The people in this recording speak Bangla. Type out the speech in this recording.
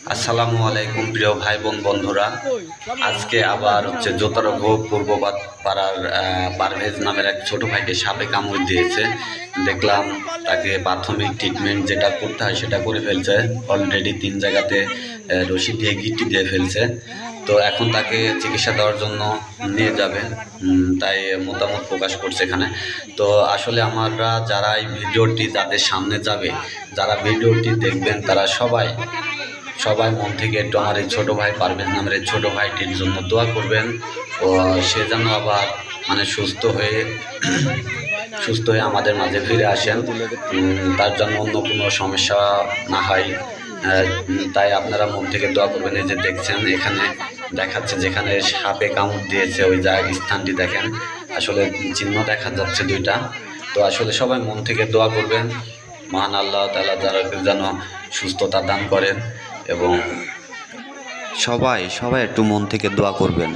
আসসালামু আলাইকুম প্রিয় ভাই বোন বন্ধুরা। আজকে আবার জোতারঘ পূর্ব পাড়ার পারভেজ নামের এক ছোট ভাইকে সাপে কামড় দিয়েছে। দেখলাম তাকে প্রাথমিক ট্রিটমেন্ট যেটা করতে হয় সেটা করে ফেলছে। অলরেডি 3 জায়গাতে রশি দিয়ে গিট্টি দিয়ে ফেলছে। তো এখন তাকে চিকিৎসা দেওয়ার জন্য নিয়ে যাবে, তাই মতামত প্রকাশ করছে এখানে। তো আসলে আমরা যারা এই ভিডিওটি যাদের সামনে যাবে, যারা ভিডিওটি দেখবেন, তারা সবাই মন থেকে একটু আমার এই ছোটো ভাই পারভেজ নামের এই ছোটো ভাইটির জন্য দোয়া করবেন। ও সে যেন আবার সুস্থ হয়ে আমাদের মাঝে ফিরে আসেন, তার জন্য অন্য কোনো সমস্যা না হয়। তাই আপনারা মন থেকে দোয়া করবেন। এই যে দেখছেন এখানে দেখাচ্ছে যেখানে সাপে কামড় দিয়েছে ওই জায়গায় স্থানটি দেখেন, আসলে চিহ্ন দেখা যাচ্ছে 2টা। তো আসলে সবাই মন থেকে দোয়া করবেন, মহান আল্লাহ তাআলা যারা যেন সুস্থতা দান করেন, এবং সবাই একটু মন থেকে দোয়া করবেন।